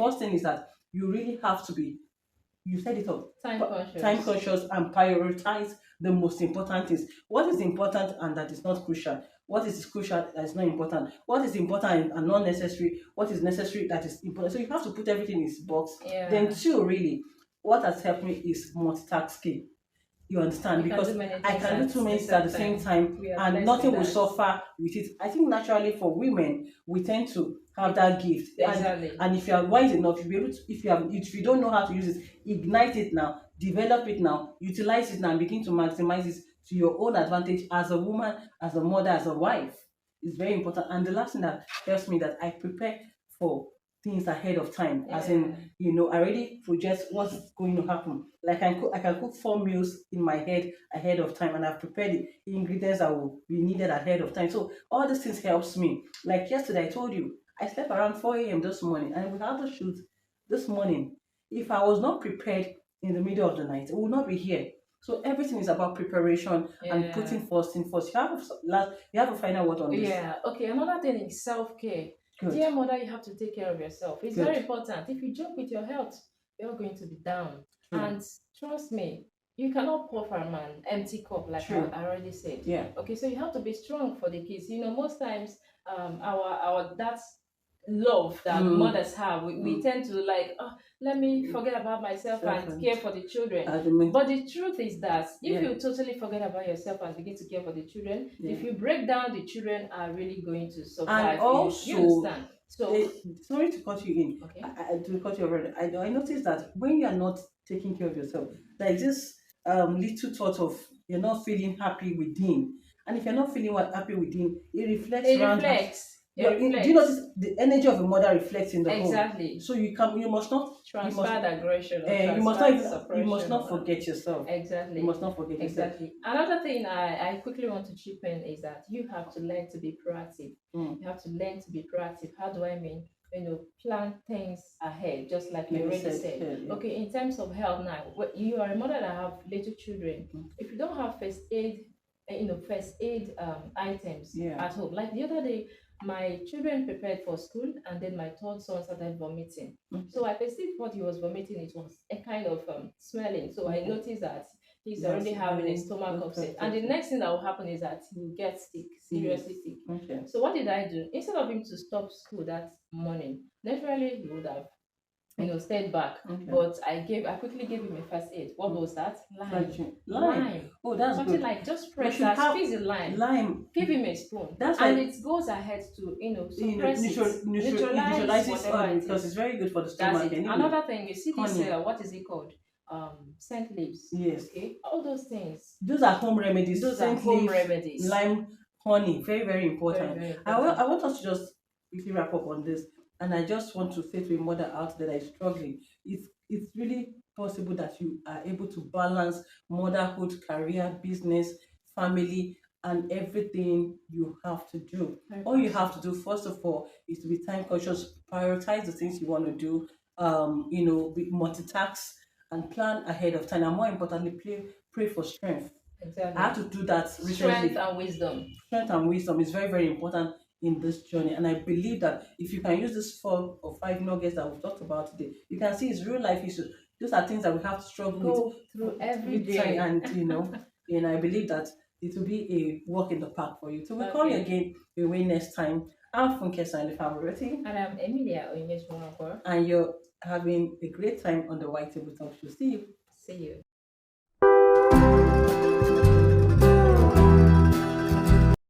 first thing is that you really have to be, you said it all, time Time conscious. conscious and prioritize the most important things. What is important and that is not crucial? What is crucial that is not important? What is important and not necessary? What is necessary that is important? So you have to put everything in its box. Then Yeah. two, really, what has helped me is multitasking. You understand? You can do Because many I things can do at too the many things at same the same time. time We are and blessed nothing with will that. suffer with it. I think naturally for women, we tend to have that gift. Exactly. And if you are wise enough, you'll be able to, if you don't know how to use it, ignite it now, develop it now, utilize it now, and begin to maximize it to your own advantage as a woman, as a mother, as a wife. It's very important. And the last thing that helps me that I prepare for things ahead of time, as Yeah. in, I already project what's going to happen. Like I can cook 4 meals in my head ahead of time, and I've prepared the ingredients that will be needed ahead of time. So all these things helps me. Like yesterday, I told you I slept around 4 a.m. this morning, and we had to shoot this morning. If I was not prepared in the middle of the night, it would not be here. So everything is about preparation and Yeah. putting first thing first. You have a final word on this. Yeah. Okay. Another thing is self-care. Good, Dear mother, you have to take care of yourself. It's very good, important. If you joke with your health, you're going to be down. true, And trust me, you cannot pour from an empty cup, like true. I already said. Yeah. Okay, so you have to be strong for the kids. Most times, our that's love that Mm, mothers have. We mm. tend to like, oh, let me forget about myself and Self-and care for the children. argument. But the truth is that if Yeah, you totally forget about yourself and begin to care for the children, yeah. if you break down, the children are really going to And survive. You also, understand? So, sorry to cut you in. okay. To cut you already. I noticed that when you are not taking care of yourself, there is this little thought of you're not feeling happy within, and if you're not feeling happy within, it reflects It around. reflects. It Do you reflects. notice the energy of a mother reflects in the home? Exactly. So you must not, you must, Transferred aggression or you must not transferred even, you must suppression not or forget yourself. You exactly. must not forget yourself. Exactly. Another thing I quickly want to chip in is that you have to learn to be proactive. Mm. You have to learn to be proactive. How do I mean? Plan things ahead, just like you Like you already said, said. yeah. Okay, in terms of health now, you are a mother that have little children. Mm. If you don't have first aid, first aid items Yeah. at home. Like the other day, my children prepared for school, and then my third son started vomiting. Okay. So I perceived what he was vomiting. It was a kind of smelling. So I Okay. noticed that he's Yes, already having a having stomach those upset. types And of the things. next thing that will happen is that he will get sick, seriously sick. Okay. So what did I do? Instead of him to stop school that morning, naturally he would have, stayed back. Okay. But I quickly gave him a first aid. What was that? Lime. Lime. Oh, that's Something good. like just We press should that, have squeeze the lime, lime. give him a spoon, That's and why it goes ahead to suppress it, it neutralize neutralizes whatever oil it because it's is. very good for the That's stomach it. anyway. Another thing, you see this, Honey. what is it called? Scent leaves. Yes. Okay, all those things. Those are home remedies. Those are Scent home leaf, remedies. lime, honey. Very, very important. Very, very I important. want us to just quickly wrap up on this. And I just want to say to a mother out there that is struggling, it's really possible that you are able to balance motherhood, career, business, family, and everything you have to do. Very All you possible. have to do, first of all, is to be time conscious, prioritize the things you want to do, multitask and plan ahead of time. And more importantly, pray for strength. I had Exactly. to do that Strength recently. and wisdom. Strength and wisdom is very, very important in this journey. And I believe that if you can use this 4 or 5 nuggets that we've talked about today, you can see it's real life issues. Those are things that we have to struggle Go through every with time, day. and I believe that it will be a walk in the park for you. So we call you Okay. again away next time. I'm Funke Sandy Favorite, And I'm Emilia Oyinyesh. and you're having a great time on the White Table Talk Show. See you. See you.